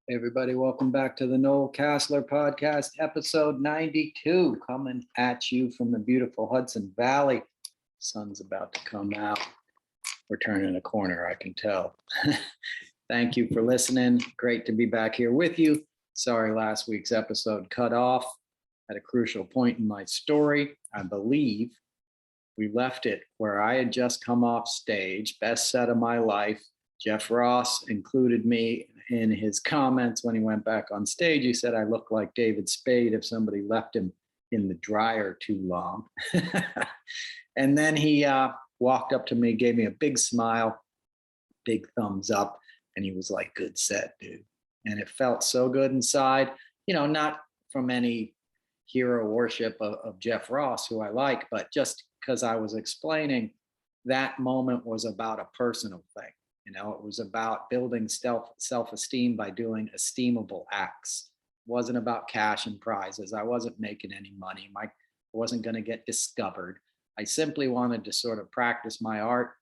Hey everybody, welcome back to the Noel Casler podcast, episode 92, coming at you from the beautiful Hudson Valley. Sun's about to come out. We're turning a corner, I can tell. Thank you for listening. Great to be back here with you. Sorry last week's episode cut off at a crucial point in my story. I believe we left it where I had just come off stage, best set of my life. Jeff Ross included me in his comments when he went back on stage. He said I look like David Spade if somebody left him in the dryer too long. And then he walked up to me, gave me a big smile, big thumbs up, and he was like, "Good set, dude." And it felt so good inside, not from any hero worship of Jeff Ross, who I like, but just because I was explaining that moment was about a personal thing. It was about building self-esteem by doing esteemable acts. It wasn't about cash and prizes. I wasn't making any money. I wasn't going to get discovered. I simply wanted to sort of practice my art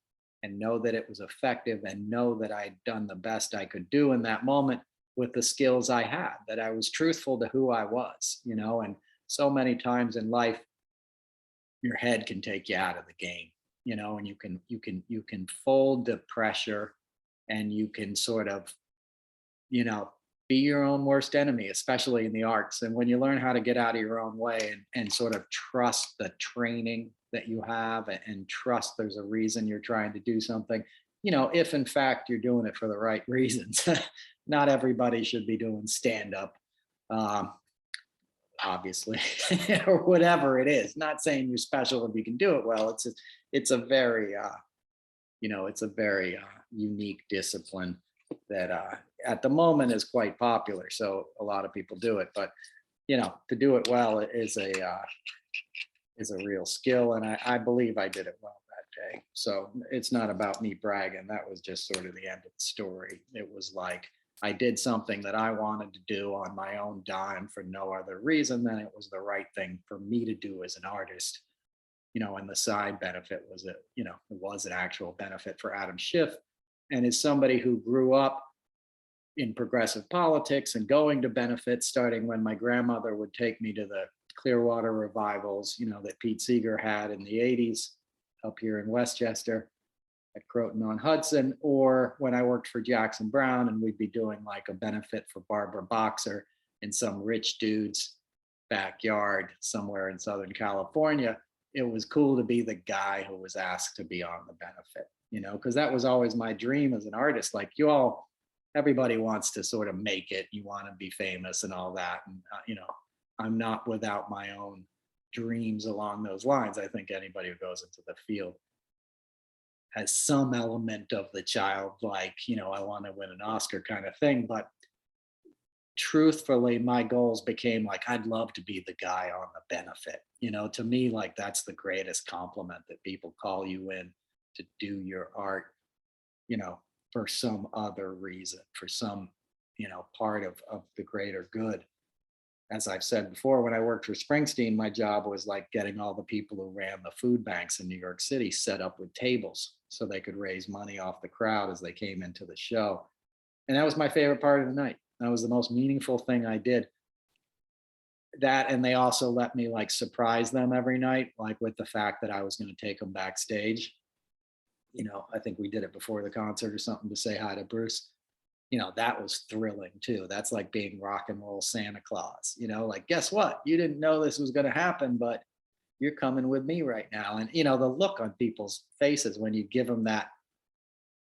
and know that it was effective and know that I'd done the best I could do in that moment with the skills I had, that I was truthful to who I was, and so many times in life, your head can take you out of the game. And you can fold the pressure and you can sort of, be your own worst enemy, especially in the arts. And when you learn how to get out of your own way and sort of trust the training that you have and trust there's a reason you're trying to do something, if in fact you're doing it for the right reasons. Not everybody should be doing stand-up. Obviously, or whatever it is. Not saying you're special if you can do it well. It's a very unique discipline that at the moment is quite popular. So a lot of people do it, but to do it well is a real skill, and I believe I did it well that day. So it's not about me bragging. That was just sort of the end of the story. It was like I did something that I wanted to do on my own dime for no other reason than it was the right thing for me to do as an artist. And the side benefit was it was an actual benefit for Adam Schiff. And as somebody who grew up in progressive politics and going to benefits, starting when my grandmother would take me to the Clearwater revivals, that Pete Seeger had in the 80s up here in Westchester at Croton-on-Hudson, or when I worked for Jackson Brown and we'd be doing like a benefit for Barbara Boxer in some rich dude's backyard somewhere in Southern California. It was cool to be the guy who was asked to be on the benefit, because that was always my dream as an artist. Like everybody wants to sort of make it. You want to be famous and all that. And, I'm not without my own dreams along those lines. I think anybody who goes into the field has some element of the childlike, I want to win an Oscar kind of thing. But truthfully, my goals became like, I'd love to be the guy on the benefit. To me, like that's the greatest compliment, that people call you in to do your art, for some other reason, for some, part of the greater good. As I've said before, when I worked for Springsteen, my job was like getting all the people who ran the food banks in New York City set up with tables so they could raise money off the crowd as they came into the show. And that was my favorite part of the night. That was the most meaningful thing I did. That, and they also let me like surprise them every night, like with the fact that I was going to take them backstage. I think we did it before the concert or something to say hi to Bruce. That was thrilling too. That's like being rock and roll Santa Claus, like, guess what? You didn't know this was going to happen, but you're coming with me right now. And, the look on people's faces when you give them that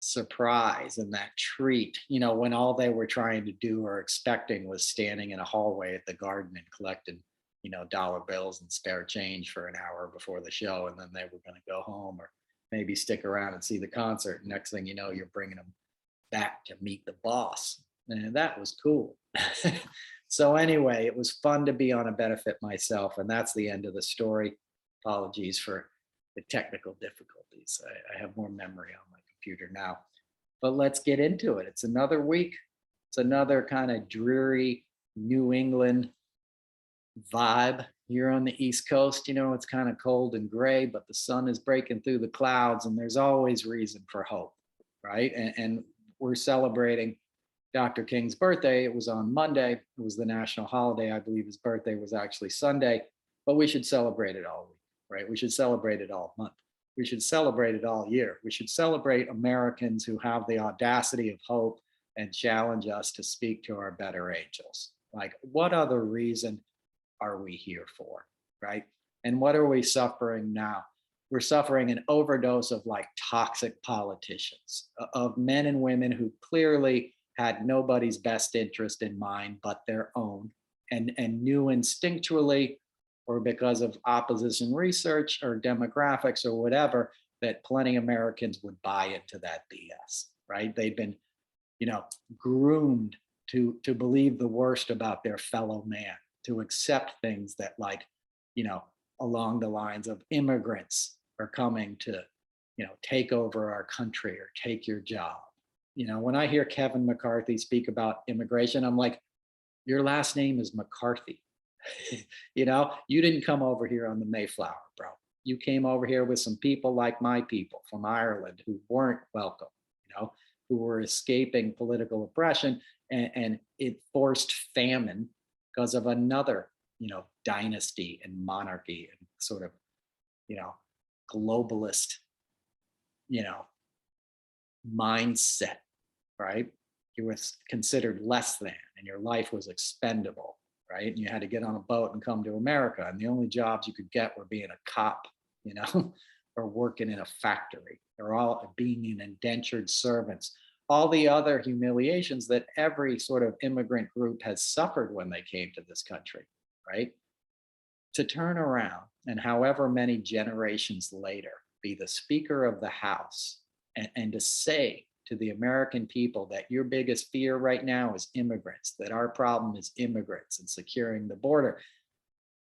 surprise and that treat, when all they were trying to do or expecting was standing in a hallway at the Garden and collecting, dollar bills and spare change for an hour before the show. And then they were going to go home or maybe stick around and see the concert. Next thing you know, you're bringing them back to meet the boss. And that was cool. So anyway, it was fun to be on a benefit myself, and that's the end of the story. Apologies for the technical difficulties. I have more memory on my computer now. But let's get into it. It's another week. It's another kind of dreary New England vibe here on the East Coast. You know, it's kind of cold and gray, but the sun is breaking through the clouds, and there's always reason for hope, right? And we're celebrating Dr. King's birthday. It was on Monday. It was the national holiday. I believe his birthday was actually Sunday, but we should celebrate it all week, right? We should celebrate it all month. We should celebrate it all year. We should celebrate Americans who have the audacity of hope and challenge us to speak to our better angels. Like, what other reason are we here for, right? And what are we suffering now? We're suffering an overdose of like toxic politicians, of men and women who clearly had nobody's best interest in mind but their own, and knew instinctually, or because of opposition research or demographics or whatever, that plenty of Americans would buy into that BS, right? They've been, groomed to believe the worst about their fellow man, to accept things that, like, along the lines of immigrants are coming to, take over our country or take your job. When I hear Kevin McCarthy speak about immigration, I'm like, your last name is McCarthy. You didn't come over here on the Mayflower, bro. You came over here with some people like my people from Ireland who weren't welcome, who were escaping political oppression, and it forced famine because of another, dynasty and monarchy and sort of, globalist, mindset, right? You were considered less than, and your life was expendable, right? And you had to get on a boat and come to America. And the only jobs you could get were being a cop, or working in a factory, or all being an indentured servants. All the other humiliations that every sort of immigrant group has suffered when they came to this country, right? To turn around and however many generations later be the Speaker of the House and to say to the American people that your biggest fear right now is immigrants, that our problem is immigrants and securing the border.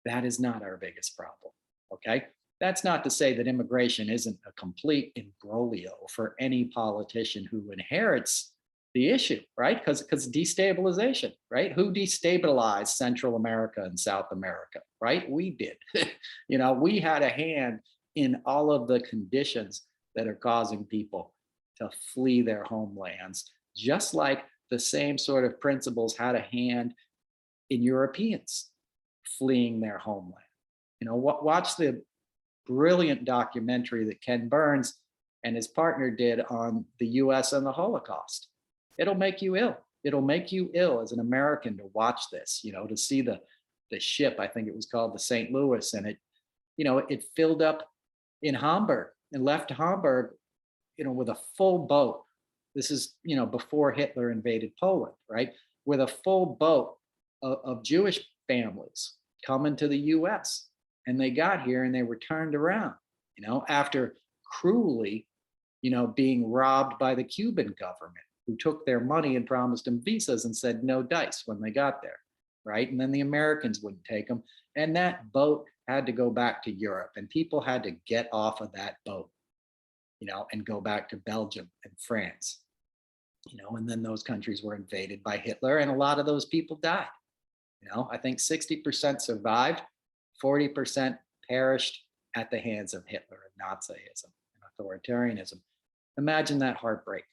That is not our biggest problem, okay? That's not to say that immigration isn't a complete imbroglio for any politician who inherits the issue, right? Because destabilization, right? Who destabilized Central America and South America, right? We did. We had a hand in all of the conditions that are causing people to flee their homelands, just like the same sort of principles had a hand in Europeans fleeing their homeland. Watch the brilliant documentary that Ken Burns and his partner did on the US and the Holocaust. It'll make you ill. It'll make you ill as an American to watch this, to see the ship, I think it was called the St. Louis, and it filled up in Hamburg and left Hamburg, with a full boat. This is, before Hitler invaded Poland, right? With a full boat of Jewish families coming to the US. And they got here and they were turned around, after cruelly, being robbed by the Cuban government, who took their money and promised them visas and said no dice when they got there, right? And then the Americans wouldn't take them. And that boat had to go back to Europe, and people had to get off of that boat, and go back to Belgium and France, and then those countries were invaded by Hitler, and a lot of those people died. I think 60% survived, 40% perished at the hands of Hitler and Nazism and authoritarianism. Imagine that heartbreak.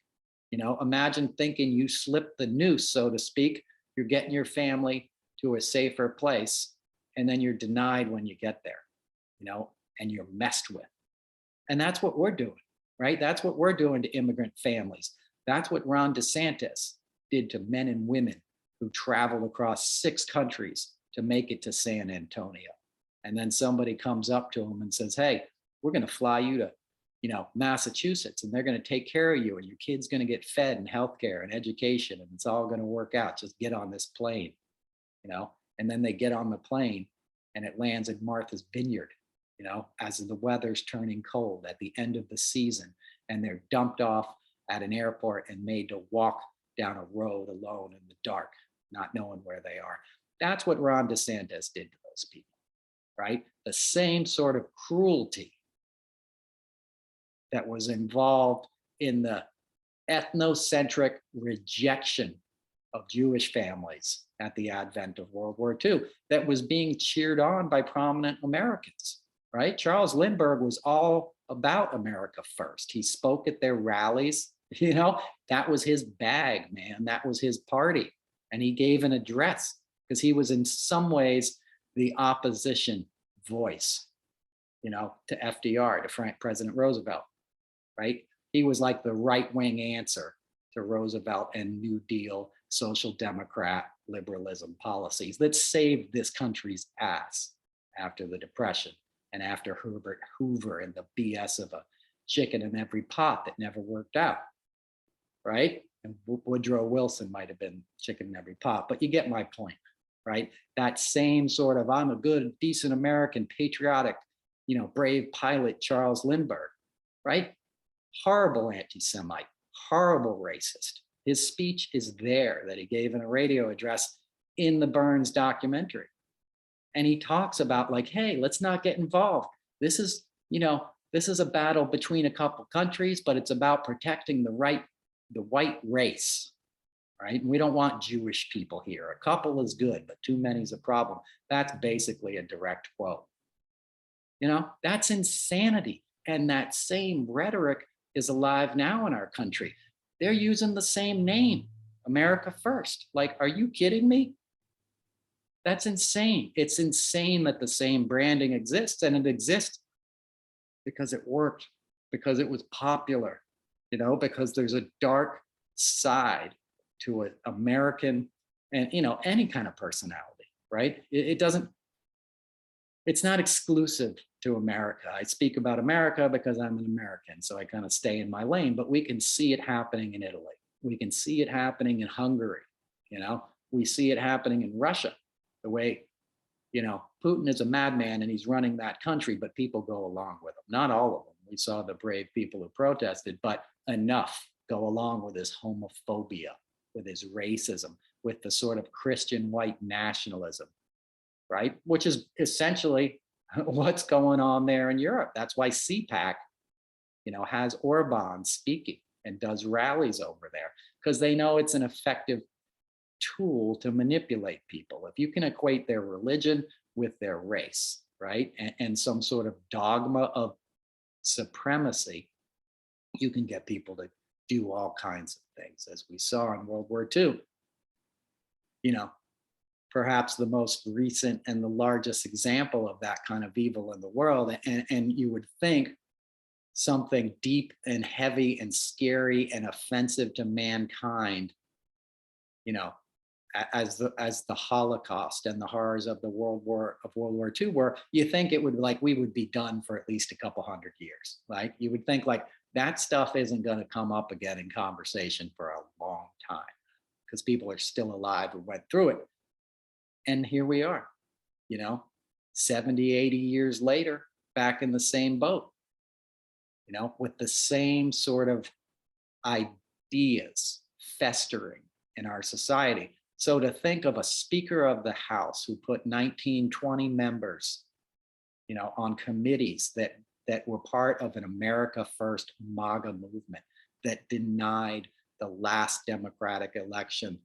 Imagine thinking you slipped the noose, so to speak. You're getting your family to a safer place, and then you're denied when you get there, and you're messed with. And that's what we're doing, right? That's what we're doing to immigrant families. That's what Ron DeSantis did to men and women who traveled across 6 countries to make it to San Antonio. And then somebody comes up to him and says, hey, we're going to fly you to, Massachusetts, and they're going to take care of you, and your kid's going to get fed and healthcare and education, and it's all going to work out. Just get on this plane, and then they get on the plane and it lands in Martha's Vineyard, as the weather's turning cold at the end of the season, and they're dumped off at an airport and made to walk down a road alone in the dark, not knowing where they are. That's what Ron DeSantis did to those people, right? The same sort of cruelty that was involved in the ethnocentric rejection of Jewish families at the advent of World War II that was being cheered on by prominent Americans, right? Charles Lindbergh was all about America first. He spoke at their rallies. That was his bag, man. That was his party. And he gave an address because he was in some ways the opposition voice, to FDR, to President Roosevelt, right? He was like the right-wing answer to Roosevelt and New Deal, social democrat liberalism policies that saved this country's ass after the Depression and after Herbert Hoover and the BS of a chicken in every pot that never worked out, right? And Woodrow Wilson might have been chicken in every pot, but you get my point, right? That same sort of, I'm a good, decent American, patriotic, brave pilot, Charles Lindbergh, right? Horrible anti-Semite, horrible racist. His speech is there that he gave in a radio address in the Burns documentary. And he talks about like, hey, let's not get involved. This is a battle between a couple countries, but it's about protecting the white race, right? And we don't want Jewish people here. A couple is good, but too many is a problem. That's basically a direct quote. That's insanity. And that same rhetoric is alive now in our country. They're using the same name, America First. Like, are you kidding me? That's insane. It's insane that the same branding exists, and it exists because it worked, because it was popular, because there's a dark side to an American and, any kind of personality, right? It's not exclusive to America. I speak about America because I'm an American, so I kind of stay in my lane, but we can see it happening in Italy. We can see it happening in Hungary. We see it happening in Russia, the way, Putin is a madman and he's running that country, but people go along with him. Not all of them. We saw the brave people who protested, but enough go along with his homophobia, with his racism, with the sort of Christian white nationalism, right? Which is essentially what's going on there in Europe. That's why CPAC, has Orban speaking and does rallies over there, because they know it's an effective tool to manipulate people. If you can equate their religion with their race, right? And some sort of dogma of supremacy, you can get people to do all kinds of things, as we saw in World War II. Perhaps the most recent and the largest example of that kind of evil in the world. And you would think something deep and heavy and scary and offensive to mankind, as the Holocaust and the horrors of World War II were, you think it would we would be done for at least a couple hundred years. Like you would think like that stuff isn't going to come up again in conversation for a long time because people are still alive who went through it. And here we are, 70, 80 years later, back in the same boat, with the same sort of ideas festering in our society. So to think of a Speaker of the House who put 19, 20 members, on committees that were part of an America First MAGA movement that denied the last democratic election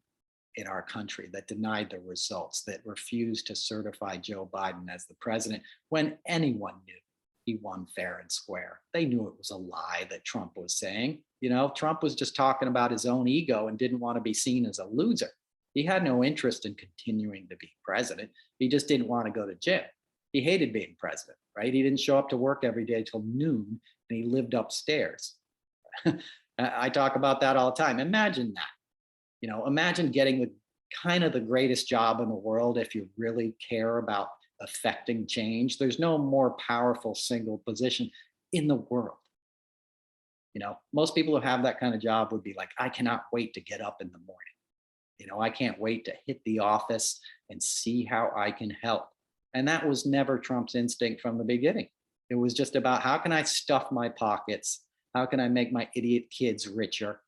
in our country, that denied the results, that refused to certify Joe Biden as the president when anyone knew he won fair and square. They knew it was a lie that Trump was saying. Trump was just talking about his own ego and didn't want to be seen as a loser. He had no interest in continuing to be president. He just didn't want to go to jail. He hated being president, right? He didn't show up to work every day till noon and he lived upstairs. I talk about that all the time. Imagine that. Imagine getting the greatest job in the world if you really care about affecting change. There's no more powerful single position in the world. Most people who have that kind of job would be like, I cannot wait to get up in the morning. I can't wait to hit the office and see how I can help. And that was never Trump's instinct from the beginning. It was just about how can I stuff my pockets? How can I make my idiot kids richer?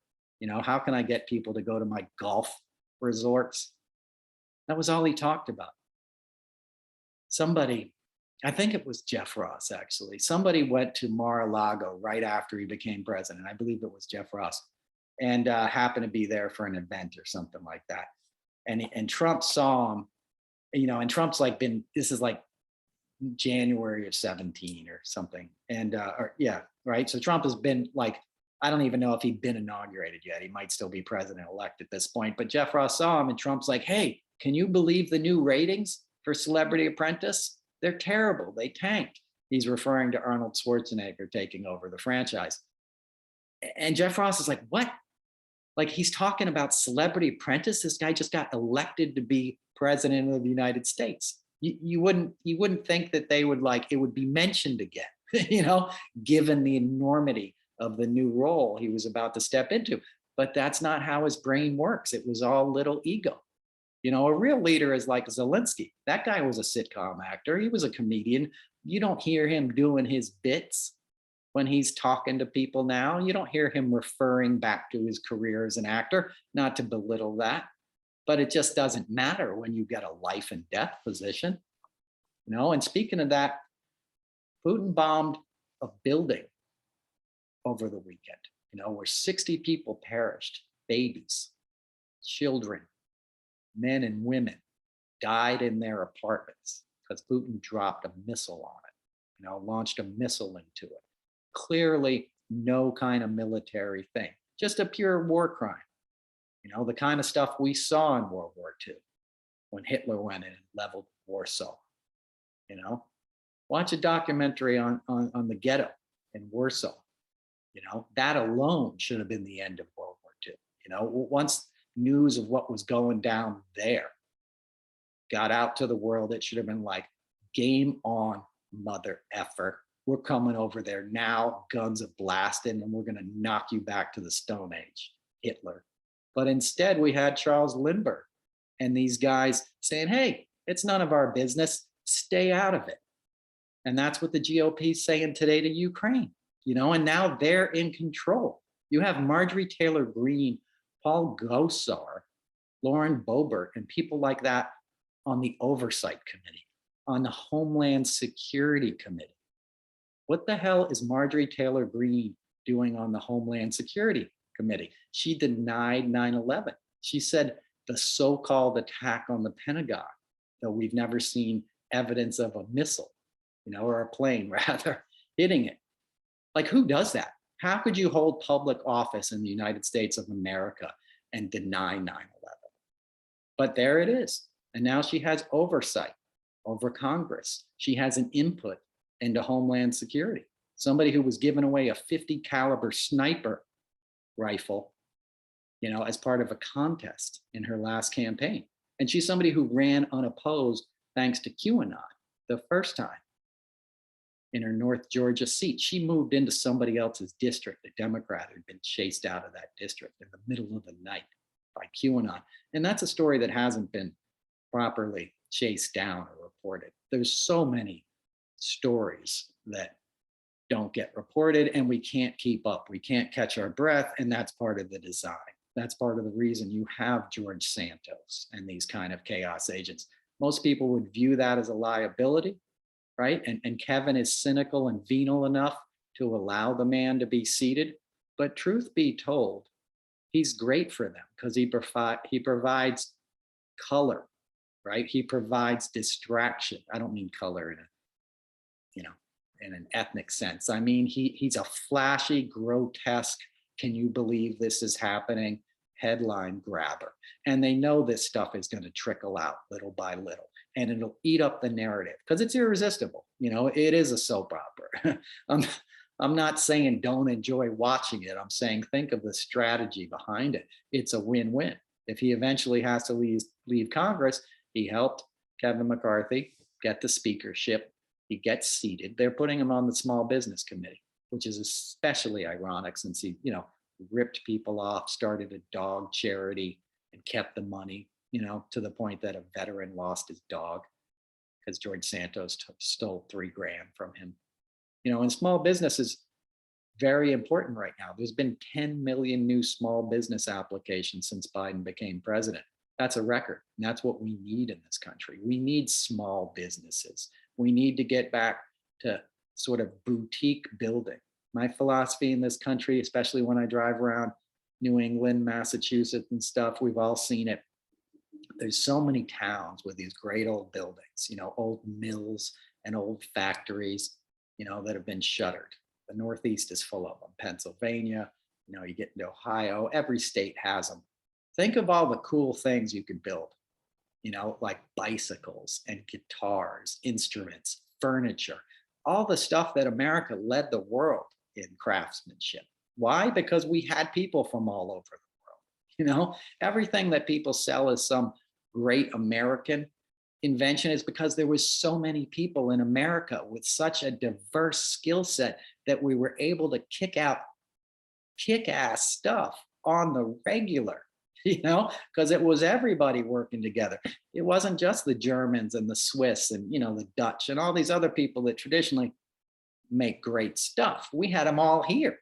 How can I get people to go to my golf resorts? That was all he talked about. Somebody, I think it was Jeff Ross actually, somebody went to Mar-a-Lago right after he became president. I believe it was Jeff Ross, and happened to be there for an event or something like that. And Trump saw him, and Trump's like this is like January of 17 or something. And, or yeah, right. So Trump has been like, I don't even know if he'd been inaugurated yet. He might still be president-elect at this point, but Jeff Ross saw him and Trump's like, hey, can you believe the new ratings for Celebrity Apprentice? They're terrible. They tanked. He's referring to Arnold Schwarzenegger taking over the franchise. And Jeff Ross is like, what? Like, he's talking about Celebrity Apprentice. This guy just got elected to be president of the United States. You wouldn't think that they would it would be mentioned again, given the enormity of the new role he was about to step into. But that's not how his brain works. It was all little ego. A real leader is like Zelensky. That guy was a sitcom actor. He was a comedian. You don't hear him doing his bits when he's talking to people now. You don't hear him referring back to his career as an actor, not to belittle that, but it just doesn't matter when you get a life and death position. And speaking of that, Putin bombed a building over the weekend, where 60 people perished, babies, children, men and women died in their apartments because Putin dropped a missile on it, launched a missile into it. Clearly no kind of military thing, just a pure war crime. The kind of stuff we saw in World War II when Hitler went in and leveled Warsaw. Watch a documentary on the ghetto in Warsaw. That alone should have been the end of World War II. Once news of what was going down there got out to the world, it should have been like, game on, mother effer. We're coming over there now, guns are blasting, and we're going to knock you back to the Stone Age, Hitler. But instead, we had Charles Lindbergh and these guys saying, hey, it's none of our business, stay out of it. And that's what the GOP is saying today to Ukraine, and now they're in control. You have Marjorie Taylor Greene, Paul Gosar, Lauren Boebert, and people like that on the Oversight Committee, on the Homeland Security Committee. What the hell is Marjorie Taylor Greene doing on the Homeland Security Committee? She denied 9/11. She said the so-called attack on the Pentagon, though we've never seen evidence of a missile, or a plane rather, hitting it. Like, who does that? How could you hold public office in the United States of America and deny 9/11? But there it is. And now she has oversight over Congress. She has an input into Homeland Security. Somebody who was giving away a 50 caliber sniper rifle, as part of a contest in her last campaign. And she's somebody who ran unopposed thanks to QAnon the first time in her North Georgia seat. She moved into somebody else's district, a Democrat who'd been chased out of that district in the middle of the night by QAnon. And that's a story that hasn't been properly chased down or reported. There's so many stories that don't get reported, and we can't keep up. We can't catch our breath, and that's part of the design. That's part of the reason you have George Santos and these kind of chaos agents. Most people would view that as a liability, right? And Kevin is cynical and venal enough to allow the man to be seated. But truth be told, he's great for them because he provides color, right? He provides distraction. I don't mean color in an ethnic sense. I mean, he's a flashy, grotesque, can you believe this is happening, headline grabber. And they know this stuff is going to trickle out little by little, and it'll eat up the narrative because it's irresistible. It is a soap opera. I'm not saying don't enjoy watching it. I'm saying think of the strategy behind it. It's a win-win. If he eventually has to leave Congress, he helped Kevin McCarthy get the speakership. He gets seated. They're putting him on the Small Business Committee, which is especially ironic since he, ripped people off, started a dog charity, and kept the money, to the point that a veteran lost his dog because George Santos stole $3,000 from him. And small business is very important right now. There's been 10 million new small business applications since Biden became president. That's a record. And that's what we need in this country. We need small businesses. We need to get back to sort of boutique building. My philosophy in this country, especially when I drive around New England, Massachusetts and stuff, we've all seen it. There's so many towns with these great old buildings, old mills and old factories, that have been shuttered. The Northeast is full of them. Pennsylvania, you get into Ohio, every state has them. Think of all the cool things you could build, like bicycles and guitars, instruments, furniture, all the stuff that America led the world in craftsmanship. Why? Because we had people from all over the world. Everything that people sell as some great American invention is because there was so many people in America with such a diverse skill set that we were able to kick out kick-ass stuff on the regular, because it was everybody working together. It wasn't just the Germans and the Swiss and, the Dutch and all these other people that traditionally make great stuff. We had them all here,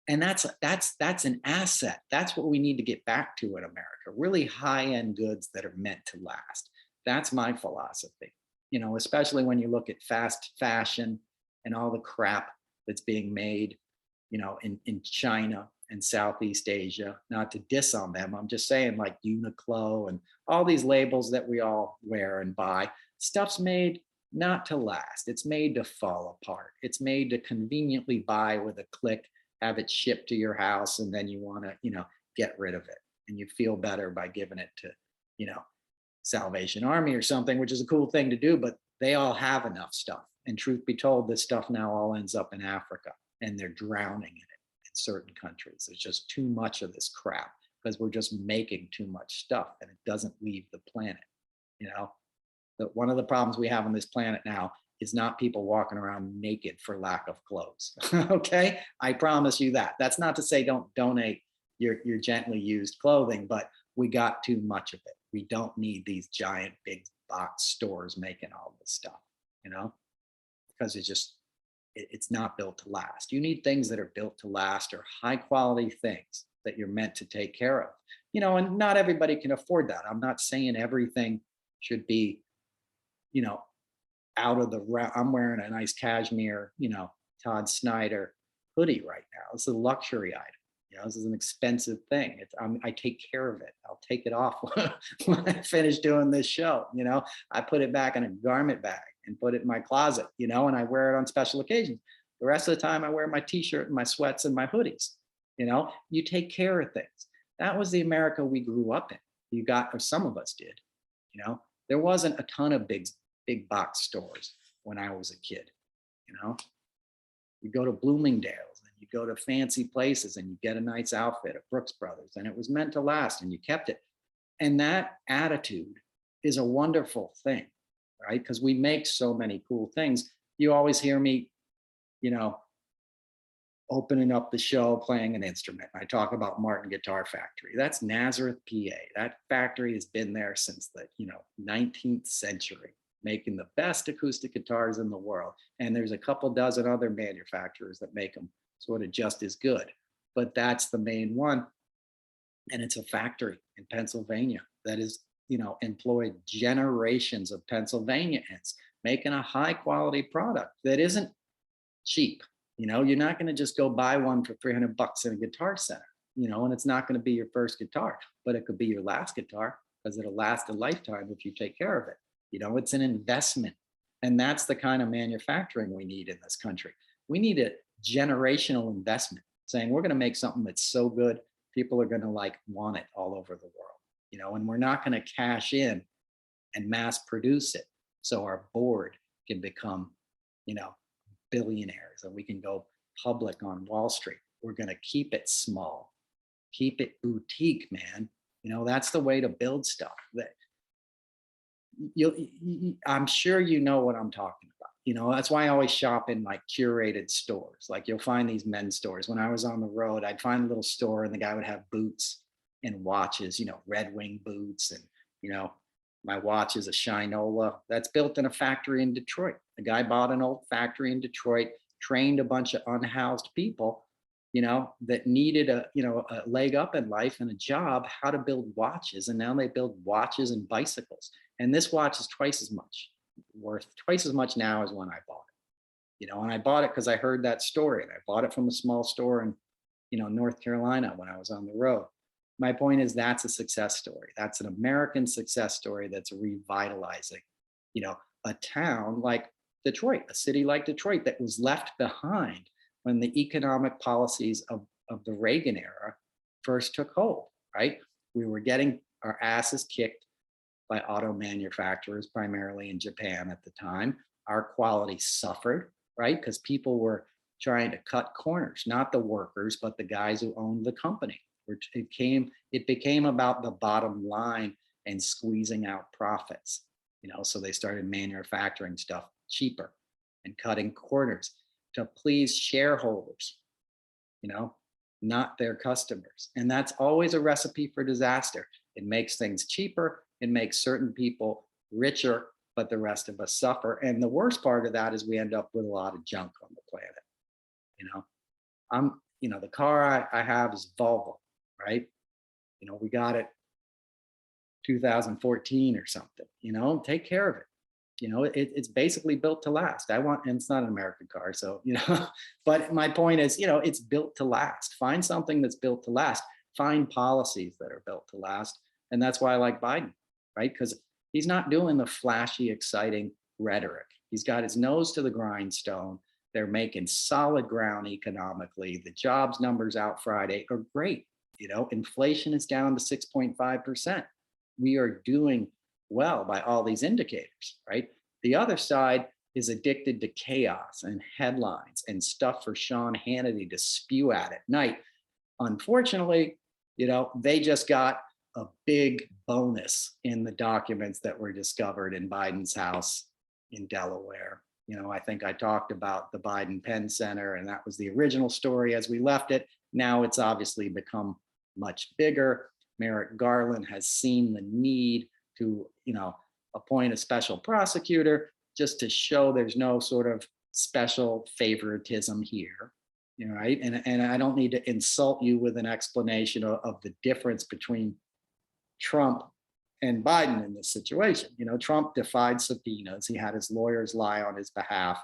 and that's an asset. That's what we need to get back to in America, really high-end goods that are meant to last. That's my philosophy, especially when you look at fast fashion and all the crap that's being made, in China and Southeast Asia. Not to diss on them, I'm just saying, like Uniqlo and all these labels that we all wear and buy, stuff's made not to last. It's made to fall apart. It's made to conveniently buy with a click, have it shipped to your house, and then you want to, get rid of it. And you feel better by giving it to, Salvation Army or something, which is a cool thing to do, but they all have enough stuff. And truth be told, this stuff now all ends up in Africa, and they're drowning in it in certain countries. There's just too much of this crap because we're just making too much stuff and it doesn't leave the planet. That one of the problems we have on this planet now is not people walking around naked for lack of clothes. Okay, I promise you that. That's not to say don't donate your gently used clothing, but we got too much of it. We don't need these giant big box stores making all this stuff, because it's not built to last. You need things that are built to last, or high quality things that you're meant to take care of, and not everybody can afford that. I'm not saying everything should be, out of the route. I'm wearing a nice cashmere, Todd Snyder hoodie right now. This is a luxury item. This is an expensive thing. I take care of it. I'll take it off when I finish doing this show. I put it back in a garment bag and put it in my closet, and I wear it on special occasions. The rest of the time I wear my t-shirt and my sweats and my hoodies. You take care of things. That was the America we grew up in. Or some of us did. There wasn't a ton of big box stores when I was a kid. You go to Bloomingdale's and you go to fancy places and you get a nice outfit at Brooks Brothers, and it was meant to last and you kept it. And that attitude is a wonderful thing, right? Because we make so many cool things. You always hear me, opening up the show, playing an instrument. I talk about Martin Guitar Factory. That's Nazareth, PA. That factory has been there since the 19th century, making the best acoustic guitars in the world. And there's a couple dozen other manufacturers that make them sort of just as good, but that's the main one. And it's a factory in Pennsylvania that is, employed generations of Pennsylvanians making a high quality product that isn't cheap. You're not going to just go buy one for $300 in a guitar center, and it's not going to be your first guitar, but it could be your last guitar because it'll last a lifetime if you take care of it. It's an investment. And that's the kind of manufacturing we need in this country. We need a generational investment, saying we're going to make something that's so good, people are going to want it all over the world, and we're not going to cash in and mass produce it so our board can become, billionaires and we can go public on Wall Street. We're going to keep it small, keep it boutique, man. That's the way to build stuff. That I'm sure you know what I'm talking about. That's why I always shop in curated stores. You'll find these men's stores. When I was on the road, I'd find a little store and the guy would have boots and watches, Red Wing boots. And, my watch is a Shinola that's built in a factory in Detroit. The guy bought an old factory in Detroit, trained a bunch of unhoused people, that needed a leg up in life and a job, how to build watches. And now they build watches and bicycles. And this watch is worth twice as much now as when I bought it. And I bought it because I heard that story, and I bought it from a small store in, North Carolina when I was on the road. My point is, that's a success story. That's an American success story that's revitalizing, a town like Detroit, a city like Detroit that was left behind when the economic policies of the Reagan era first took hold, right? We were getting our asses kicked by auto manufacturers, primarily in Japan at the time. Our quality suffered, right? Because people were trying to cut corners, not the workers, but the guys who owned the company. It became about the bottom line and squeezing out profits, so they started manufacturing stuff cheaper and cutting corners to please shareholders, not their customers. And that's always a recipe for disaster. It makes things cheaper. It makes certain people richer, but the rest of us suffer. And the worst part of that is we end up with a lot of junk on the planet. The car I have is Volvo, right? We got it 2014 or something, take care of it. It's basically built to last. And it's not an American car, so, but my point is, it's built to last. Find something that's built to last. Find policies that are built to last. And that's why I like Biden, right? Because he's not doing the flashy, exciting rhetoric. He's got his nose to the grindstone. They're making solid ground economically. The jobs numbers out Friday are great. Inflation is down to 6.5%. We are doing well by all these indicators, right? The other side is addicted to chaos and headlines and stuff for Sean Hannity to spew at night. Unfortunately, they just got a big bonus in the documents that were discovered in Biden's house in Delaware. I think I talked about the Biden Penn Center, and that was the original story as we left it. Now it's obviously become much bigger. Merrick Garland has seen the need to, appoint a special prosecutor just to show there's no sort of special favoritism here, right? And I don't need to insult you with an explanation of the difference between Trump and Biden in this situation. Trump defied subpoenas. He had his lawyers lie on his behalf.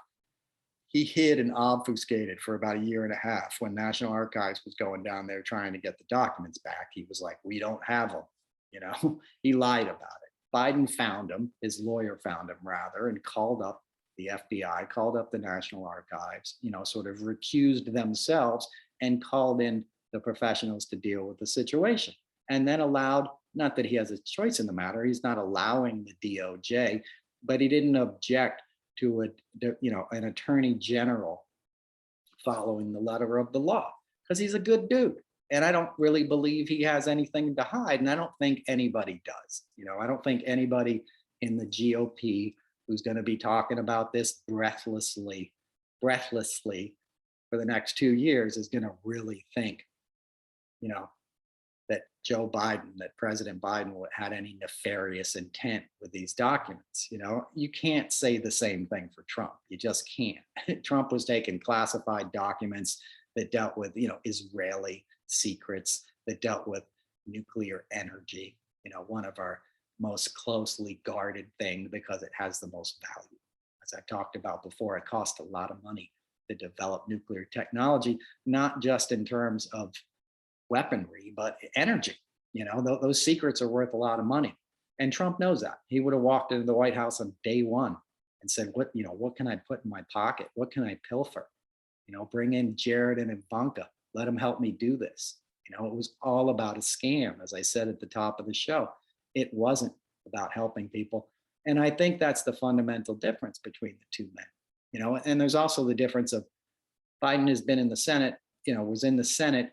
He hid and obfuscated for about a year and a half when National Archives was going down there trying to get the documents back. He was like, we don't have them. He lied about it. Biden found him, his lawyer found him rather, and called up the FBI, called up the National Archives, sort of recused themselves and called in the professionals to deal with the situation. And then allowed, not that he has a choice in the matter, he's not allowing the DOJ, but he didn't object to an attorney general following the letter of the law, because he's a good dude. And I don't really believe he has anything to hide. And I don't think anybody does. I don't think anybody in the GOP who's going to be talking about this breathlessly for the next 2 years is going to really think, that Joe Biden, that President Biden had any nefarious intent with these documents. You can't say the same thing for Trump. You just can't. Trump was taking classified documents that dealt with, Israeli secrets, that dealt with nuclear energy, one of our most closely guarded things because it has the most value. As I talked about before, it costs a lot of money to develop nuclear technology, not just in terms of weaponry, but energy. Those secrets are worth a lot of money. And Trump knows that. He would have walked into the White House on day one and said, what can I put in my pocket? What can I pilfer? Bring in Jared and Ivanka. Let them help me do this. It was all about a scam, as I said at the top of the show. It wasn't about helping people. And I think that's the fundamental difference between the two men. And there's also the difference of Biden has been in the Senate, was in the Senate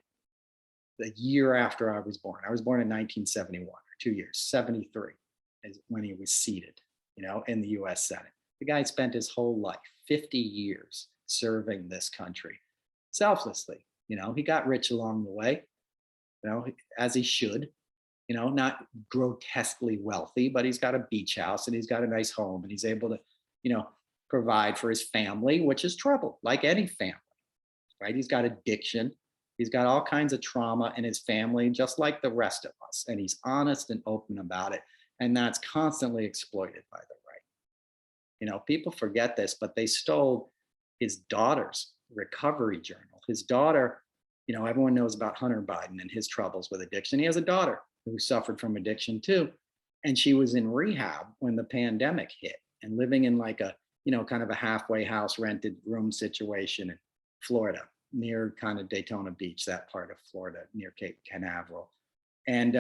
the year after I was born. I was born in 1971, or 2 years, 73 is when he was seated, in the US Senate. The guy spent his whole life, 50 years, serving this country selflessly. He got rich along the way, as he should, not grotesquely wealthy, but he's got a beach house and he's got a nice home and he's able to, provide for his family, which is trouble, like any family, right? He's got addiction. He's got all kinds of trauma in his family, just like the rest of us. And he's honest and open about it. And that's constantly exploited by the right. People forget this, but they stole his daughter's recovery journal. His daughter, everyone knows about Hunter Biden and his troubles with addiction. He has a daughter who suffered from addiction too. And she was in rehab when the pandemic hit and living in like a, kind of a halfway house rented room situation in Florida, near kind of Daytona Beach, that part of Florida, near Cape Canaveral. And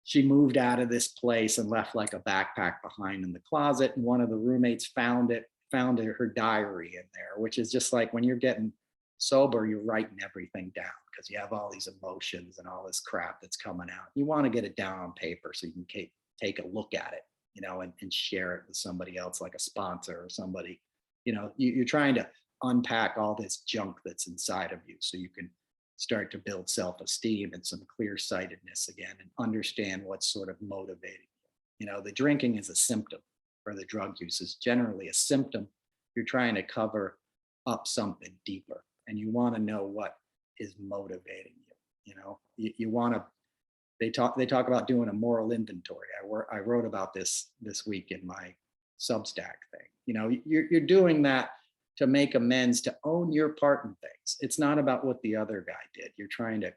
she moved out of this place and left like a backpack behind in the closet. And one of the roommates found her diary in there, which is just like when you're getting sober, you're writing everything down because you have all these emotions and all this crap that's coming out. You want to get it down on paper so you can take a look at it, and share it with somebody else, like a sponsor or somebody. You're trying to unpack all this junk that's inside of you so you can start to build self-esteem and some clear-sightedness again and understand what's sort of motivating you. The drinking is a symptom, or the drug use is generally a symptom. You're trying to cover up something deeper, and you want to know what is motivating you. You want to. They talk about doing a moral inventory. I wrote about this week in my Substack thing. You're doing that to make amends, to own your part in things. It's not about what the other guy did. You're trying to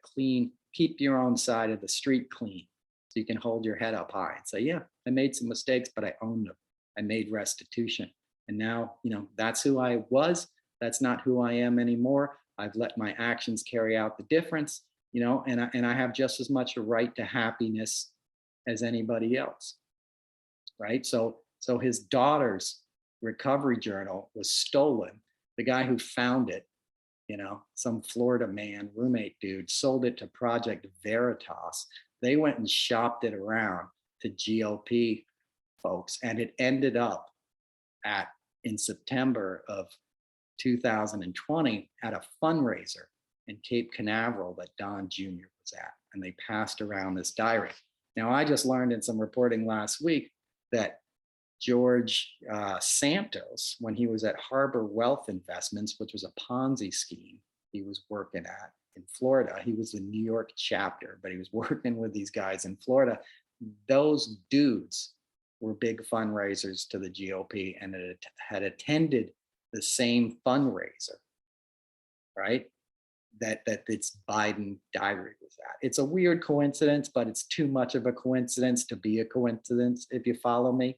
keep your own side of the street clean so you can hold your head up high and say, yeah, I made some mistakes, but I owned them. I made restitution. And now, that's who I was. That's not who I am anymore. I've let my actions carry out the difference, and I have just as much a right to happiness as anybody else, right? So his daughter's recovery journal was stolen. The guy who found it, some Florida man, roommate dude, sold it to Project Veritas. They went and shopped it around to GOP folks, and it ended up in September of 2020 at a fundraiser in Cape Canaveral that Don Jr. was at, and they passed around this diary. Now, I just learned in some reporting last week that George Santos, when he was at Harbor Wealth Investments, which was a Ponzi scheme he was working at in Florida. He was the New York chapter, but he was working with these guys in Florida. Those dudes were big fundraisers to the GOP and had attended the same fundraiser, right? That its Biden diary was at. It's a weird coincidence, but it's too much of a coincidence to be a coincidence, if you follow me.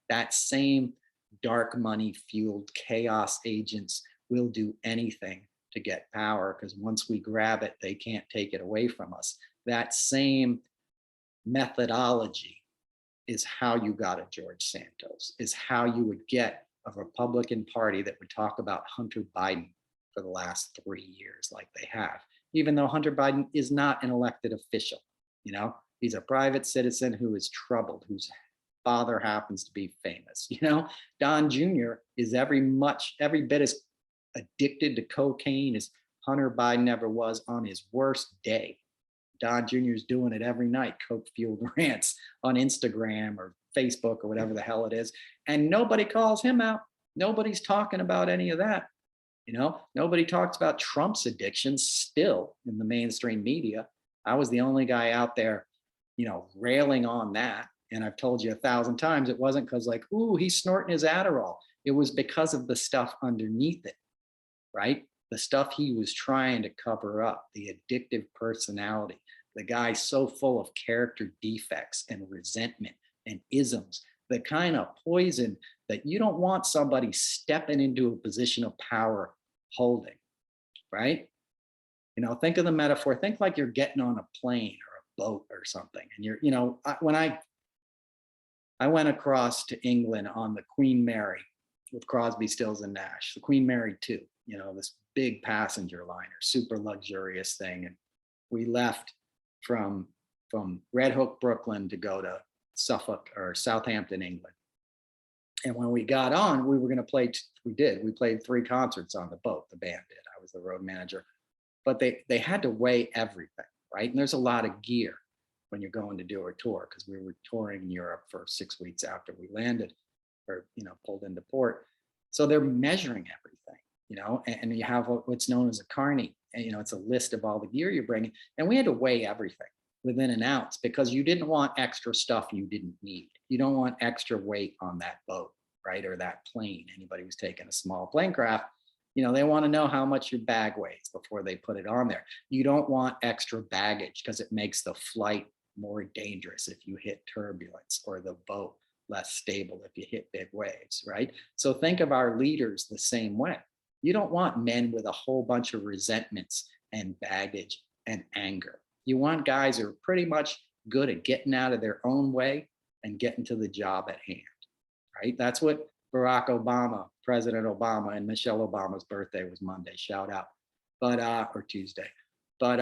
That same dark money fueled chaos agents will do anything to get power, because once we grab it, they can't take it away from us. That same methodology is how you got a George Santos, is how you would get a Republican Party that would talk about Hunter Biden for the last 3 years like they have, even though Hunter Biden is not an elected official. He's a private citizen who is troubled, whose father happens to be famous. Don Jr. is every bit as addicted to cocaine as Hunter Biden ever was on his worst day. Don Jr. is doing it every night, coke-fueled rants on Instagram or Facebook or whatever the hell it is. And nobody calls him out. Nobody's talking about any of that. Nobody talks about Trump's addiction still in the mainstream media. I was the only guy out there, railing on that. And I've told you 1,000 times, it wasn't because ooh, he's snorting his Adderall. It was because of the stuff underneath it, right? The stuff he was trying to cover up, the addictive personality, the guy so full of character defects and resentment and isms, the kind of poison that you don't want somebody stepping into a position of power holding, right? Think of the metaphor. Think like you're getting on a plane or a boat or something. And when I went across to England on the Queen Mary with Crosby, Stills and Nash, the Queen Mary 2, this big passenger liner, super luxurious thing. And we left from Red Hook, Brooklyn to go to Suffolk or Southampton, England. And when we got on, we were going to play. We played 3 concerts on the boat. The band did. I was the road manager. But they had to weigh everything, right? And there's a lot of gear when you're going to do a tour, because we were touring Europe for 6 weeks after we landed or, pulled into port. So they're measuring everything, and you have what's known as a carny you know, it's a list of all the gear you're bringing. And we had to weigh everything within an ounce because you didn't want extra stuff you didn't need. You don't want extra weight on that boat, right? Or that plane. Anybody who's taking a small plane craft, you know, they want to know how much your bag weighs before they put it on there. You don't want extra baggage because it makes the flight more dangerous if you hit turbulence, or the boat less stable if you hit big waves, right? So think of our leaders the same way. You don't want men with a whole bunch of resentments and baggage and anger. You want guys who are pretty much good at getting out of their own way and getting to the job at hand, right? That's what Barack Obama, President Obama, and Michelle Obama's birthday was Monday, shout out, but, or Tuesday. But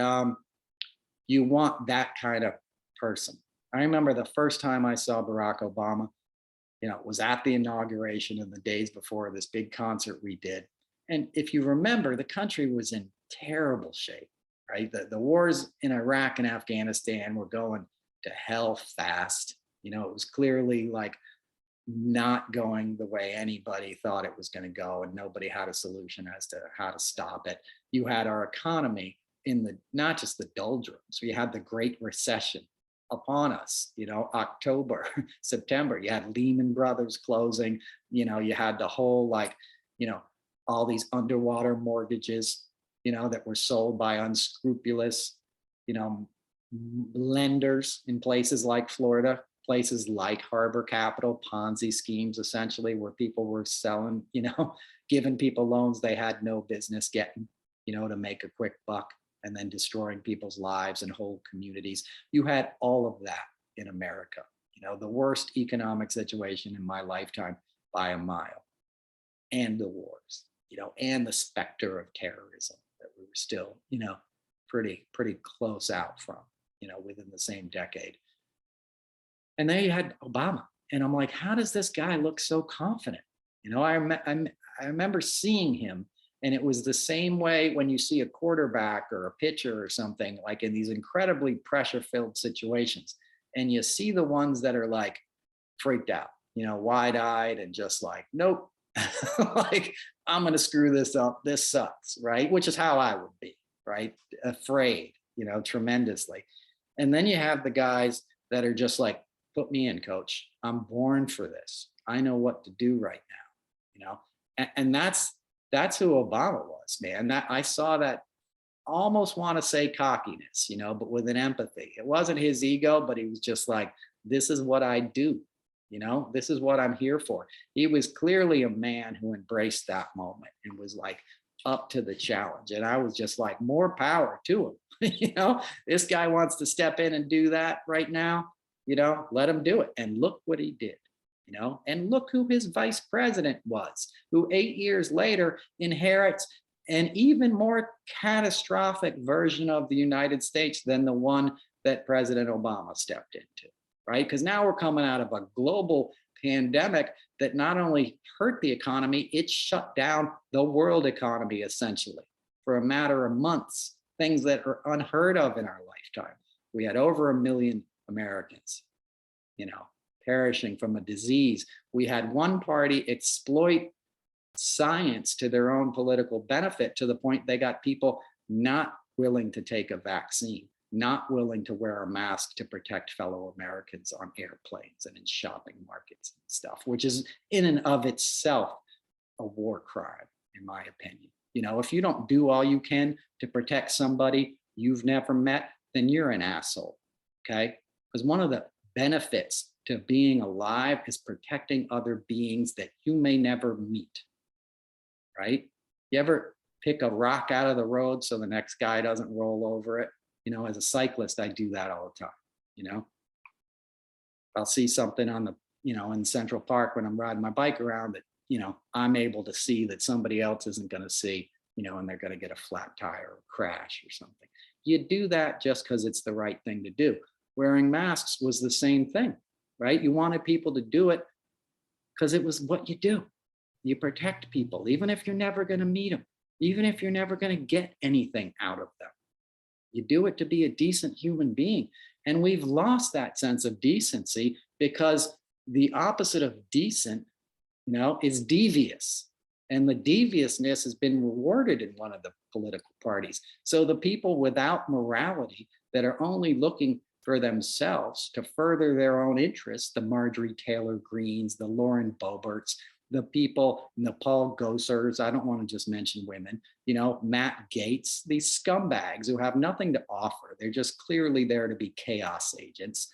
you want that kind of person. I remember the first time I saw Barack Obama, you know, it was at the inauguration and the days before this big concert we did. And if you remember, the country was in terrible shape, right? The wars in Iraq and Afghanistan were going to hell fast. You know, it was clearly like not going the way anybody thought it was going to go, and nobody had a solution as to how to stop it. You had our economy in the, not just the doldrums, we had the Great Recession upon us, you know, October, September, you had Lehman Brothers closing, you know, you had the whole, like, you know, all these underwater mortgages, you know, that were sold by unscrupulous, you know, lenders in places like Florida, places like Harbor Capital, Ponzi schemes, essentially, where people were selling, you know, giving people loans they had no business getting, you know, to make a quick buck, and then destroying people's lives and whole communities. You had all of that in America, you know, the worst economic situation in my lifetime by a mile, and the wars, you know, and the specter of terrorism that we were still, you know, pretty close out from, you know, within the same decade. And then you had Obama, and I'm like, how does this guy look so confident? You know, I remember seeing him, and it was the same way when you see a quarterback or a pitcher or something, like in these incredibly pressure-filled situations, and you see the ones that are like freaked out, you know, wide-eyed and just like, nope, like, I'm going to screw this up. This sucks, right? Which is how I would be, right? Afraid, you know, tremendously. And then you have the guys that are just like, put me in, coach. I'm born for this. I know what to do right now, you know? And that's who Obama was, man. That I saw that, almost want to say cockiness, you know, but with an empathy. It wasn't his ego, but he was just like, this is what I do. You know, this is what I'm here for. He was clearly a man who embraced that moment and was like up to the challenge. And I was just like, more power to him. You know, this guy wants to step in and do that right now, you know, let him do it. And look what he did. You know, and look who his vice president was, who 8 years later inherits an even more catastrophic version of the United States than the one that President Obama stepped into, right? Because now we're coming out of a global pandemic that not only hurt the economy, it shut down the world economy essentially for a matter of months, things that are unheard of in our lifetime. We had over 1 million Americans, you know, perishing from a disease. We had one party exploit science to their own political benefit to the point they got people not willing to take a vaccine, not willing to wear a mask to protect fellow Americans on airplanes and in shopping markets and stuff, which is in and of itself a war crime, in my opinion. You know, if you don't do all you can to protect somebody you've never met, then you're an asshole, okay? Because one of the benefits to being alive is protecting other beings that you may never meet, right? You ever pick a rock out of the road so the next guy doesn't roll over it? You know, as a cyclist, I do that all the time, you know? I'll see something on the, you know, in Central Park when I'm riding my bike around that, you know, I'm able to see that somebody else isn't going to see, you know, and they're going to get a flat tire or crash or something. You do that just because it's the right thing to do. Wearing masks was the same thing, right? You wanted people to do it because it was what you do. You protect people, even if you're never going to meet them, even if you're never going to get anything out of them. You do it to be a decent human being. And we've lost that sense of decency because the opposite of decent, you know, is devious. And the deviousness has been rewarded in one of the political parties. So the people without morality that are only looking for themselves to further their own interests, the Marjorie Taylor Greens, the Lauren Boeberts, the people, the Paul Gossers, I don't want to just mention women, Matt Gaetz, these scumbags who have nothing to offer. They're just clearly there to be chaos agents.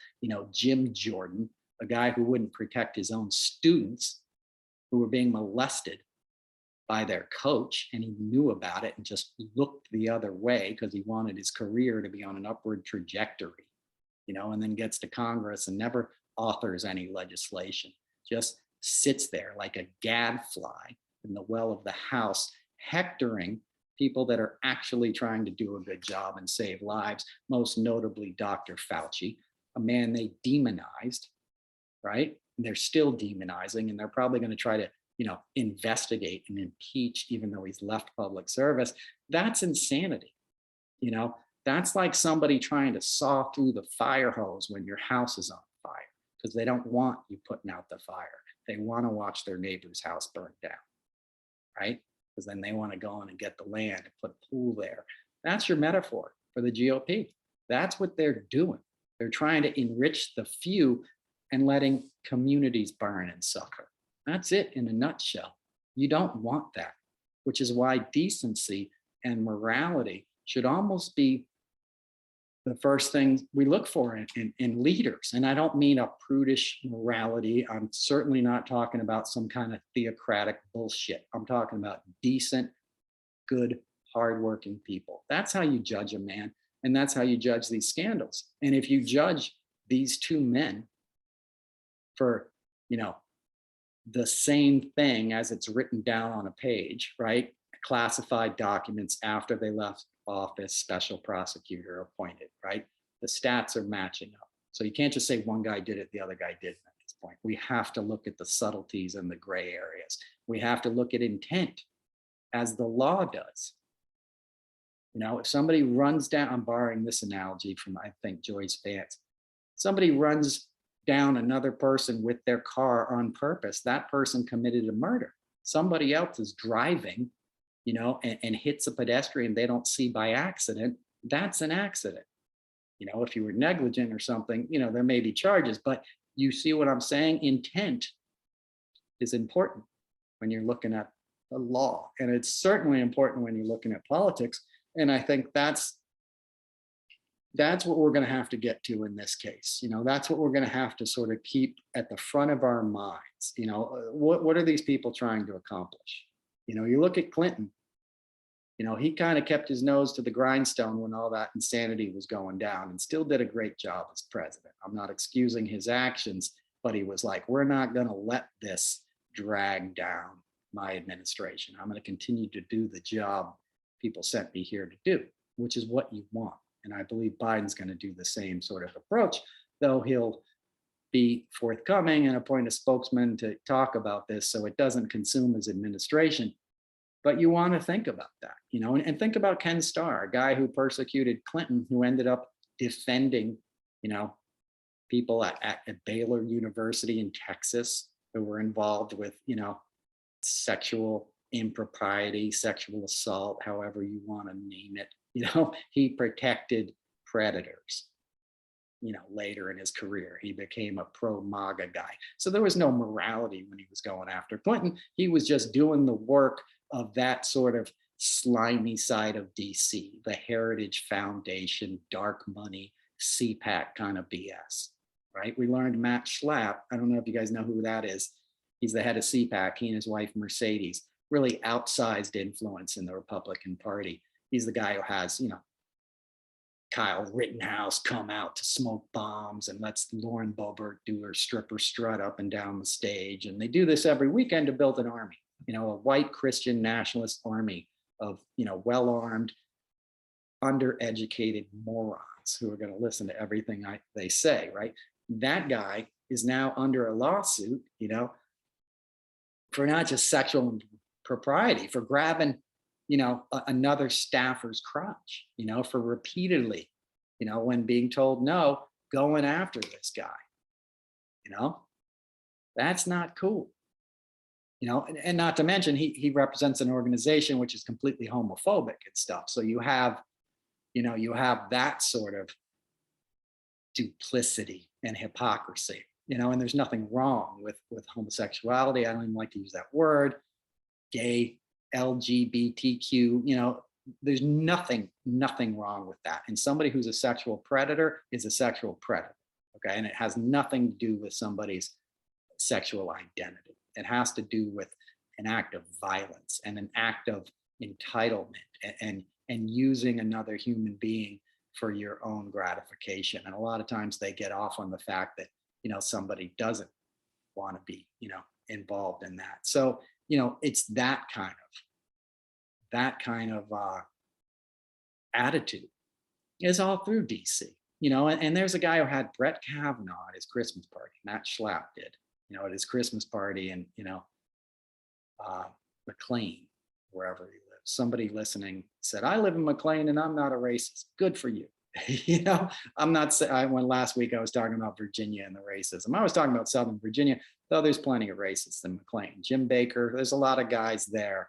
Jim Jordan, a guy who wouldn't protect his own students who were being molested by their coach, and he knew about it and just looked the other way because he wanted his career to be on an upward trajectory, and then gets to Congress and never authors any legislation, just sits there like a gadfly in the well of the House, hectoring people that are actually trying to do a good job and save lives, most notably Dr. Fauci, a man they demonized, right? And they're still demonizing, and they're probably going to try to investigate and impeach, even though he's left public service. That's insanity. That's like somebody trying to saw through the fire hose when your house is on fire, because they don't want you putting out the fire. They want to watch their neighbor's house burn down, right? Because then they want to go in and get the land and put a pool there. That's your metaphor for the GOP. That's what they're doing. They're trying to enrich the few and letting communities burn and suffer. That's it in a nutshell. You don't want that, which is why decency and morality should almost be the first thing we look for in leaders. And I don't mean a prudish morality. I'm certainly not talking about some kind of theocratic bullshit. I'm talking about decent, good, hardworking people. That's how you judge a man. And that's how you judge these scandals. And if you judge these two men for, the same thing as it's written down on a page, right? Classified documents after they left office, special prosecutor appointed, right? The stats are matching up. So you can't just say one guy did it, the other guy didn't at this point. We have to look at the subtleties and the gray areas. We have to look at intent as the law does. If somebody runs down, I'm borrowing this analogy from, I think, Joyce Vance. Somebody runs down another person with their car on purpose, that person committed a murder. Somebody else is driving, and hits a pedestrian they don't see by accident. That's an accident. If you were negligent or something, there may be charges, but you see what I'm saying? Intent is important when you're looking at the law. And it's certainly important when you're looking at politics. And I think that's what we're going to have to get to in this case. That's what we're going to have to sort of keep at the front of our minds. What are these people trying to accomplish? You look at Clinton, he kind of kept his nose to the grindstone when all that insanity was going down and still did a great job as president. I'm not excusing his actions, but he was like, we're not going to let this drag down my administration. I'm going to continue to do the job people sent me here to do, which is what you want. And I believe Biden's going to do the same sort of approach, though he'll be forthcoming and appoint a spokesman to talk about this so it doesn't consume his administration. But you want to think about that, and think about Ken Starr, a guy who persecuted Clinton, who ended up defending, people at Baylor University in Texas who were involved with, sexual impropriety, sexual assault, however you want to name it. He protected predators. Later in his career, he became a pro-MAGA guy. So there was no morality when he was going after Clinton. He was just doing the work of that sort of slimy side of DC, the Heritage Foundation, dark money, CPAC kind of BS, right? We learned Matt Schlapp. I don't know if you guys know who that is. He's the head of CPAC. He and his wife, Mercedes, really outsized influence in the Republican Party. He's the guy who has, Kyle Rittenhouse come out to smoke bombs and lets Lauren Boebert do her stripper strut up and down the stage. And they do this every weekend to build an army, a white Christian nationalist army of, well-armed, undereducated morons who are going to listen to everything they say, right? That guy is now under a lawsuit, for not just sexual impropriety, for grabbing another staffer's crotch, for repeatedly, when being told no, going after this guy, that's not cool. and not to mention he represents an organization which is completely homophobic and stuff. So you have that sort of duplicity and hypocrisy, and there's nothing wrong with homosexuality. I don't even like to use that word. Gay, LGBTQ, there's nothing wrong with that. And somebody who's a sexual predator is a sexual predator. Okay. And it has nothing to do with somebody's sexual identity. It has to do with an act of violence and an act of entitlement and using another human being for your own gratification. And a lot of times they get off on the fact that, somebody doesn't want to be, involved in that. So, it's that kind of attitude is all through DC, and there's a guy who had Brett Kavanaugh at his Christmas party. Matt Schlapp did, at his Christmas party in, McLean, wherever he lives. Somebody listening said, I live in McLean and I'm not a racist. Good for you. I'm not saying, when last week I was talking about Virginia and the racism, I was talking about Southern Virginia, though there's plenty of racists in McLean. Jim Baker, there's a lot of guys there,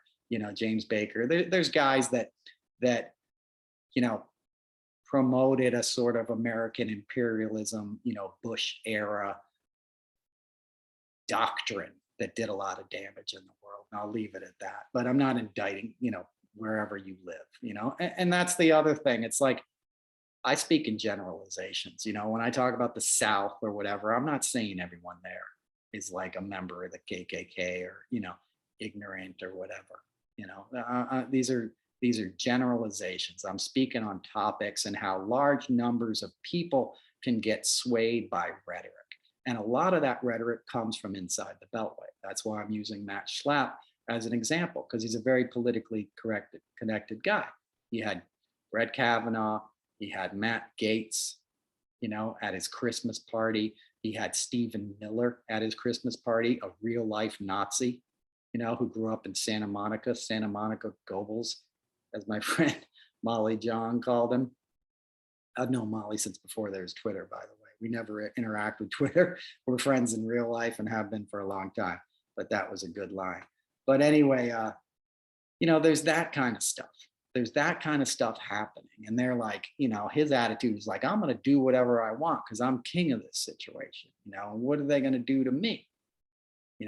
James Baker. There's guys that promoted a sort of American imperialism, Bush era doctrine that did a lot of damage in the world. And I'll leave it at that. But I'm not indicting, wherever you live, and that's the other thing. It's like, I speak in generalizations, when I talk about the South or whatever, I'm not saying everyone there is like a member of the KKK or, ignorant or whatever, these are generalizations. I'm speaking on topics and how large numbers of people can get swayed by rhetoric. And a lot of that rhetoric comes from inside the Beltway. That's why I'm using Matt Schlapp as an example, because he's a very politically connected guy. He had Brett Kavanaugh, he had Matt Gaetz, at his Christmas party. He had Stephen Miller at his Christmas party, a real life Nazi, who grew up in Santa Monica Goebbels, as my friend Molly John called him. I've known Molly since before there was Twitter, by the way. We never interact with Twitter. We're friends in real life and have been for a long time, but that was a good line. But anyway, there's that kind of stuff. There's that kind of stuff happening. And they're like, his attitude is like, I'm going to do whatever I want because I'm king of this situation. And what are they going to do to me?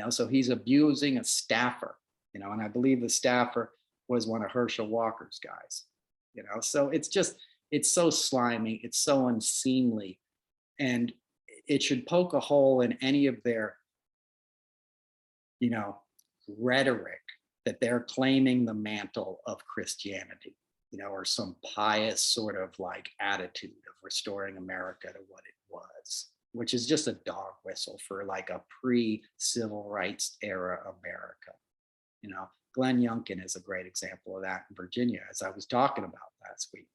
So he's abusing a staffer, and I believe the staffer was one of Herschel Walker's guys, so it's so slimy. It's so unseemly. And it should poke a hole in any of their, rhetoric that they're claiming the mantle of Christianity, or some pious sort of like attitude of restoring America to what it was, which is just a dog whistle for like a pre-civil rights era America. Glenn Youngkin is a great example of that in Virginia, as I was talking about last week.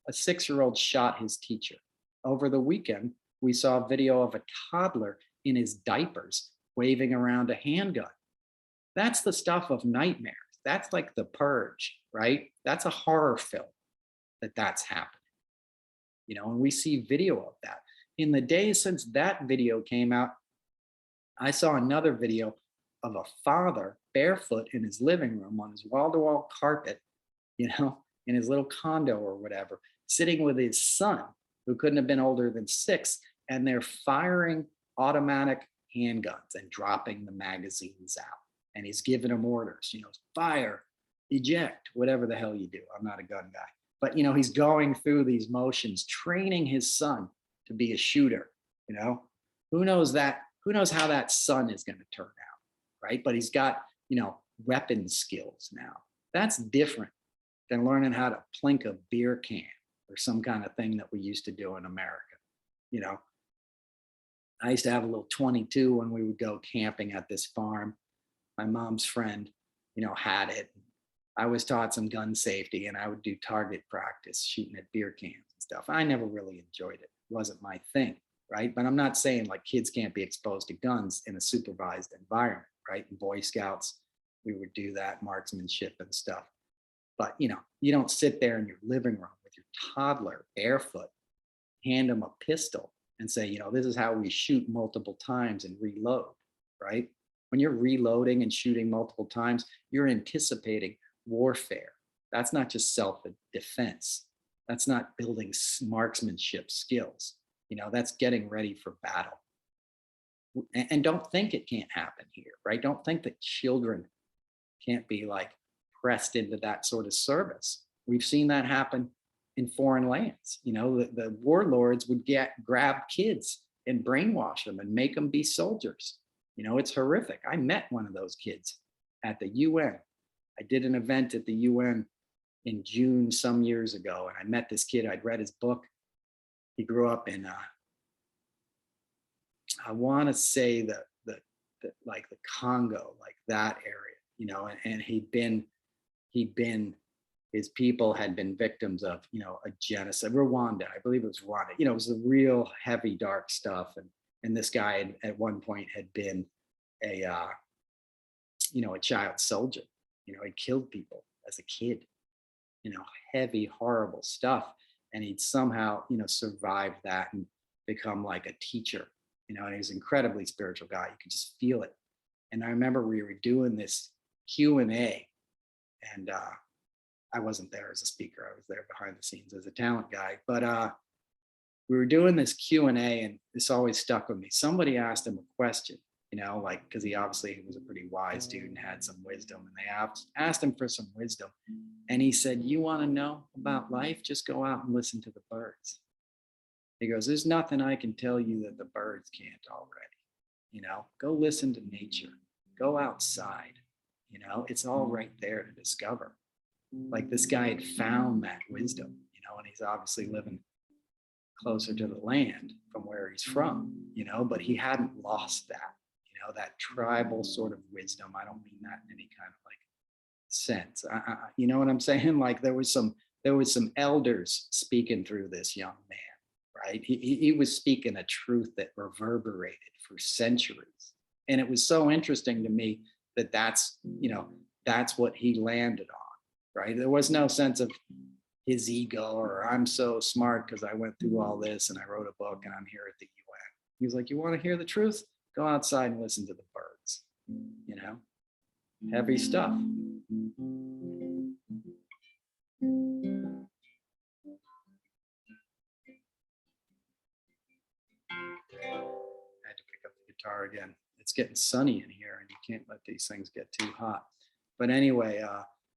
A 6-year-old shot his teacher. Over the weekend, we saw a video of a toddler in his diapers waving around a handgun. That's the stuff of nightmares. That's like The Purge, right? That's a horror film that's happening. And we see video of that. In the days since that video came out, I saw another video of a father barefoot in his living room on his wall-to-wall carpet, in his little condo or whatever, sitting with his son, who couldn't have been older than 6, and they're firing automatic handguns and dropping the magazines out. And he's giving them orders, fire, eject, whatever the hell you do. I'm not a gun guy. But, he's going through these motions, training his son to be a shooter. Who knows how that son is going to turn out, right? But he's got, weapon skills now. That's different than learning how to plink a beer can or some kind of thing that we used to do in America. I used to have a little 22 when we would go camping at this farm. My mom's friend, had it. I was taught some gun safety, and I would do target practice shooting at beer cans and stuff. I never really enjoyed it. It wasn't my thing, right? But I'm not saying like kids can't be exposed to guns in a supervised environment, right? In Boy Scouts, we would do that, marksmanship and stuff. But, you don't sit there in your living room with your toddler barefoot, hand them a pistol and say, this is how we shoot multiple times and reload, right? When you're reloading and shooting multiple times, you're anticipating warfare. That's not just self-defense. That's not building marksmanship skills. That's getting ready for battle. And don't think it can't happen here, right? Don't think that children can't be like pressed into that sort of service. We've seen that happen in foreign lands. The warlords would grab kids and brainwash them and make them be soldiers. It's horrific. I met one of those kids at the UN. I did an event at the UN in June some years ago, and I met this kid. I'd read his book. He grew up in, I want to say the like the Congo, like that area, and his people had been victims of, a genocide. Rwanda, I believe it was Rwanda. It was the real heavy, dark stuff. And this guy at one point had been a child soldier. He killed people as a kid. Heavy, horrible stuff. And he'd somehow, survived that and become like a teacher. And he was an incredibly spiritual guy. You could just feel it. And I remember we were doing this Q&A, and I wasn't there as a speaker. I was there behind the scenes as a talent guy. But we were doing this Q&A, and this always stuck with me. Somebody asked him a question, because he obviously was a pretty wise dude and had some wisdom. And they asked him for some wisdom. And he said, "You want to know about life? Just go out and listen to the birds." He goes, "There's nothing I can tell you that the birds can't already. Go listen to nature. Go outside. It's all right there to discover." Like, this guy had found that wisdom, and he's obviously living closer to the land from where he's from, but he hadn't lost that, that tribal sort of wisdom. I don't mean that in any kind of like sense. You know what I'm saying? Like, there was some elders speaking through this young man, right? He was speaking a truth that reverberated for centuries. And it was so interesting to me that that's what he landed on, right? There was no sense of his ego or I'm so smart because I went through all this and I wrote a book and I'm here at the UN. He was like, "You want to hear the truth? Go outside and listen to the birds." Heavy stuff. I had to pick up the guitar again. It's getting sunny in here and you can't let these things get too hot. But anyway,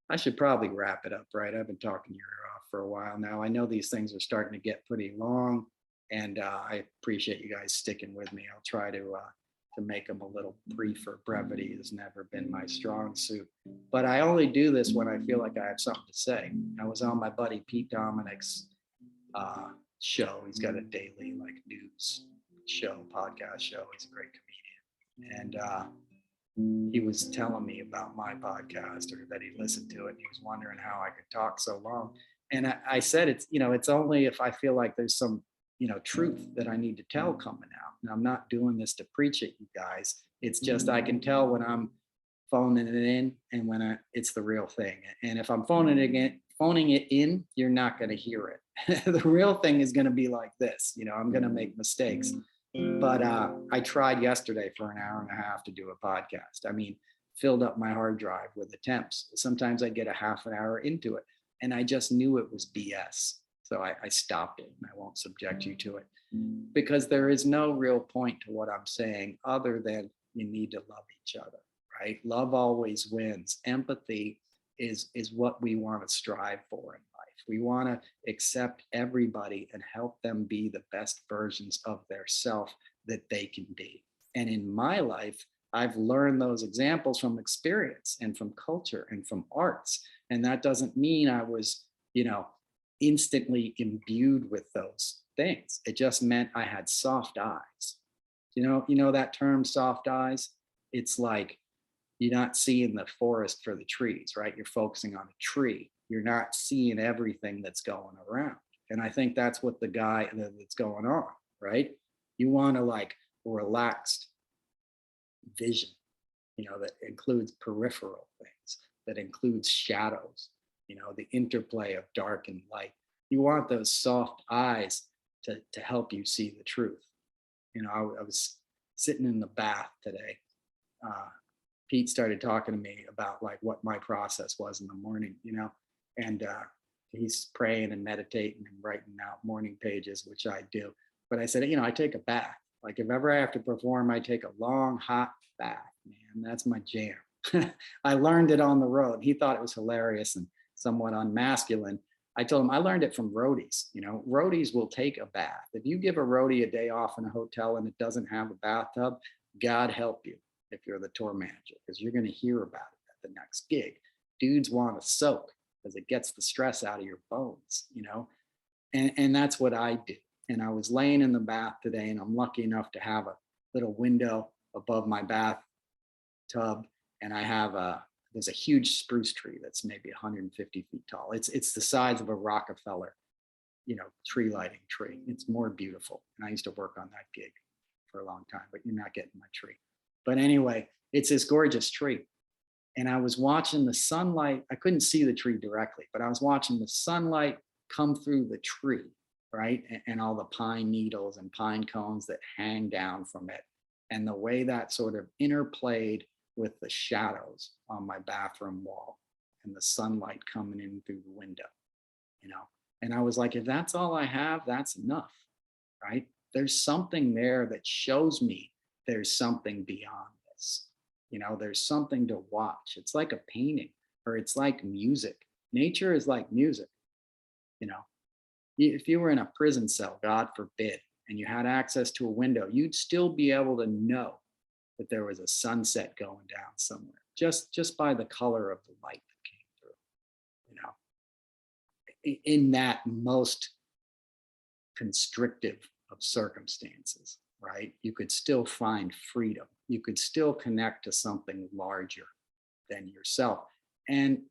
I should probably wrap it up, right? I've been talking your ear off for a while now. I know these things are starting to get pretty long, and I appreciate you guys sticking with me. I'll try to make them a little briefer. Brevity has never been my strong suit, but I only do this when I feel like I have something to say. I was on my buddy Pete Dominic's show. He's got a daily like news show, podcast show. He's a great comedian, and he was telling me about my podcast, or that he listened to it. And he was wondering how I could talk so long. And I said, it's only if I feel like there's some, truth that I need to tell coming out. And I'm not doing this to preach at you guys. It's just, I can tell when I'm phoning it in and when it's the real thing. And if I'm phoning it in, you're not going to hear it. The real thing is going to be like this. I'm going to make mistakes. But I tried yesterday for an hour and a half to do a podcast. I mean, filled up my hard drive with attempts. Sometimes I get a half an hour into it, and I just knew it was BS. So I stopped it, and I won't subject you to it, because there is no real point to what I'm saying other than you need to love each other, right? Love always wins. Empathy is what we want to strive for in life. We want to accept everybody and help them be the best versions of their self that they can be. And in my life, I've learned those examples from experience and from culture and from arts. And that doesn't mean I was, instantly imbued with those things. It just meant I had soft eyes. You know that term, soft eyes? It's like you're not seeing the forest for the trees, right? You're focusing on a tree. You're not seeing everything that's going around. And I think that's what that's going on, right? You want to like relaxed vision, that includes peripheral things, that includes shadows, the interplay of dark and light. You want those soft eyes to help you see the truth. I was sitting in the bath today. Pete started talking to me about like what my process was in the morning, and he's praying and meditating and writing out morning pages, which I do. But I said, I take a bath. Like if ever I have to perform, I take a long hot bath, man. That's my jam. I learned it on the road. He thought it was hilarious and somewhat unmasculine. I told him I learned it from roadies. Roadies will take a bath. If you give a roadie a day off in a hotel and it doesn't have a bathtub, God help you if you're the tour manager, because you're going to hear about it at the next gig. Dudes want to soak because it gets the stress out of your bones, and that's what I do. And I was laying in the bath today, and I'm lucky enough to have a little window above my bathtub, and there's a huge spruce tree that's maybe 150 feet tall. It's the size of a Rockefeller, tree lighting tree. It's more beautiful. And I used to work on that gig for a long time, but you're not getting my tree. But anyway, it's this gorgeous tree. And I was watching the sunlight. I couldn't see the tree directly, but I was watching the sunlight come through the tree, right? And all the pine needles and pine cones that hang down from it. And the way that sort of interplayed with the shadows on my bathroom wall and the sunlight coming in through the window, And I was like, if that's all I have, that's enough, right? There's something there that shows me there's something beyond this. There's something to watch. It's like a painting, or it's like music. Nature is like music. If you were in a prison cell, God forbid, and you had access to a window, you'd still be able to know that there was a sunset going down somewhere, just by the color of the light that came through, in that most constrictive of circumstances, right? You could still find freedom. You could still connect to something larger than yourself. And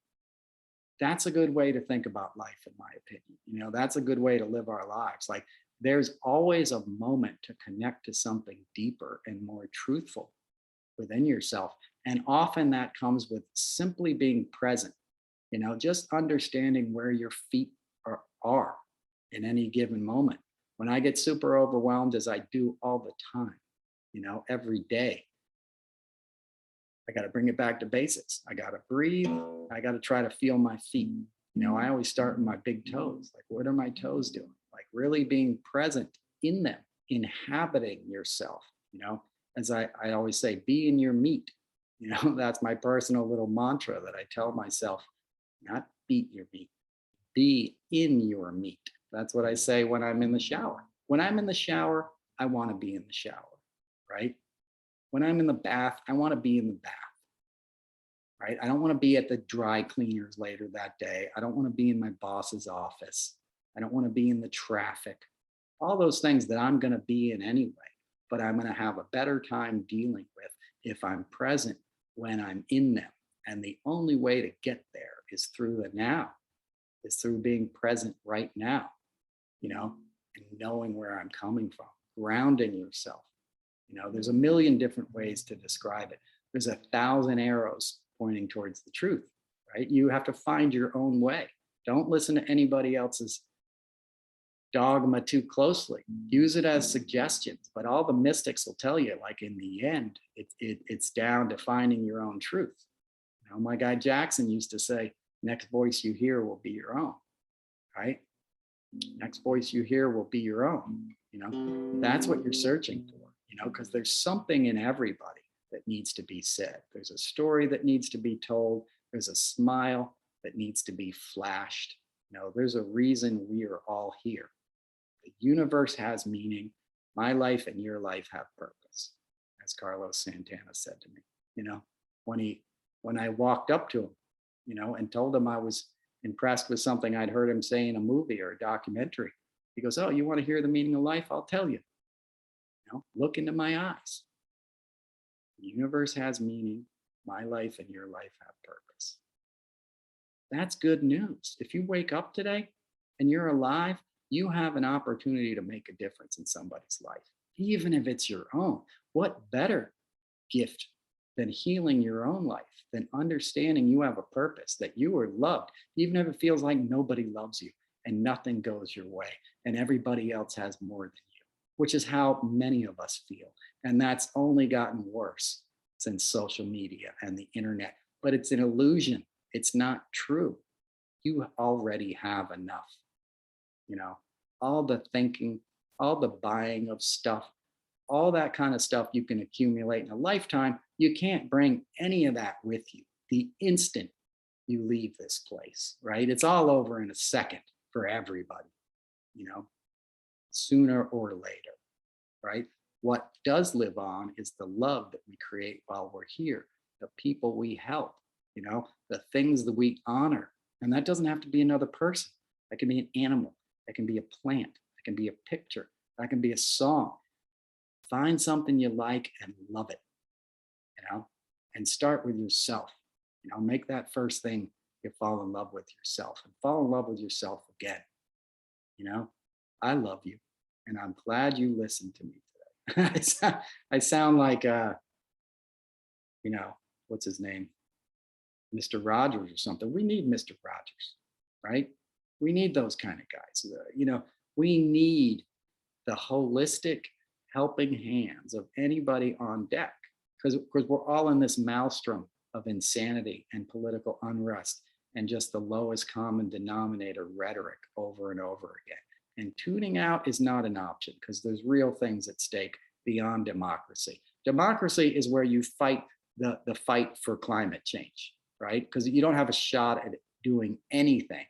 that's a good way to think about life, in my opinion. That's a good way to live our lives. Like there's always a moment to connect to something deeper and more truthful within yourself. And often that comes with simply being present, just understanding where your feet are in any given moment. When I get super overwhelmed, as I do all the time, every day, I got to bring it back to basics. I got to breathe. I got to try to feel my feet. I always start with my big toes. Like, what are my toes doing? Like really being present in them, inhabiting yourself, as I always say, be in your meat. That's my personal little mantra that I tell myself, not beat your meat, be in your meat. That's what I say when I'm in the shower. When I'm in the shower, I want to be in the shower, right? When I'm in the bath, I want to be in the bath, right? I don't want to be at the dry cleaners later that day. I don't want to be in my boss's office. I don't want to be in the traffic. All those things that I'm going to be in anyway, but I'm going to have a better time dealing with if I'm present when I'm in them. And the only way to get there is through the now, is through being present right now, and knowing where I'm coming from, grounding yourself. There's a million different ways to describe it. There's 1,000 arrows pointing towards the truth, right? You have to find your own way. Don't listen to anybody else's dogma too closely. Use it as suggestions, but all the mystics will tell you, like in the end, it's down to finding your own truth. My guy Jackson used to say, next voice you hear will be your own, right? Next voice you hear will be your own. That's what you're searching for, because there's something in everybody that needs to be said. There's a story that needs to be told. There's a smile that needs to be flashed. There's a reason we are all here. The universe has meaning. My life and your life have purpose, as Carlos Santana said to me, when I walked up to him, and told him I was impressed with something I'd heard him say in a movie or a documentary. He goes, "Oh, you want to hear the meaning of life? I'll tell you. Look into my eyes. The universe has meaning. My life and your life have purpose." That's good news. If you wake up today and you're alive, you have an opportunity to make a difference in somebody's life, even if it's your own. What better gift than healing your own life, than understanding you have a purpose, that you are loved, even if it feels like nobody loves you and nothing goes your way and everybody else has more than you, which is how many of us feel. And that's only gotten worse since social media and the internet, but it's an illusion. It's not true. You already have enough, you know, all the thinking, all the buying of stuff, all that kind of stuff you can accumulate in a lifetime. You can't bring any of that with you the instant you leave this place, right? It's all over in a second for everybody, you know, sooner or later, right? What does live on is the love that we create while we're here, the people we help, you know, the things that we honor. And that doesn't have to be another person. That can be an animal. That can be a plant. That can be a picture. That can be a song. Find something you like and love it, you know, and start with yourself. You know, make that first thing you fall in love with yourself and fall in love with yourself again. You know, I love you and I'm glad you listened to me today. I sound like, you know, what's his name? Mr. Rogers or something. We need Mr. Rogers, right? We need those kind of guys. You know, we need the holistic helping hands of anybody on deck because we're all in this maelstrom of insanity and political unrest and just the lowest common denominator rhetoric over and over again. And tuning out is not an option because there's real things at stake beyond democracy. Democracy is where you fight the fight for climate change, right? Because you don't have a shot at doing anything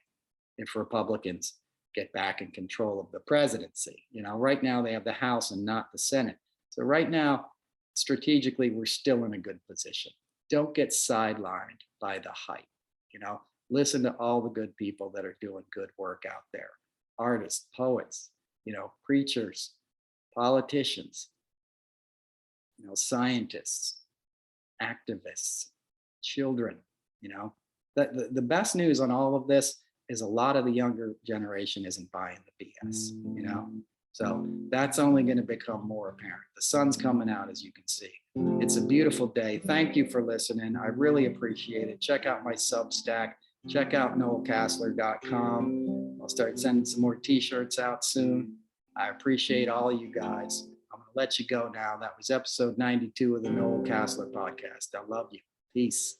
if Republicans get back in control of the presidency. You know, right now they have the House and not the Senate. So right now, strategically, we're still in a good position. Don't get sidelined by the hype, you know, listen to all the good people that are doing good work out there. Artists, poets, you know, preachers, politicians, you know, scientists, activists, children, you know. The best news on all of this is a lot of the younger generation isn't buying the BS, you know. So that's only going to become more apparent. The sun's coming out, as you can see. It's a beautiful day. Thank you for listening. I really appreciate it. Check out my Substack. Check out noelcasler.com. I'll start sending some more t-shirts out soon. I appreciate all you guys. I'm going to let you go now. That was episode 92 of the Noel Casler podcast. I love you. Peace.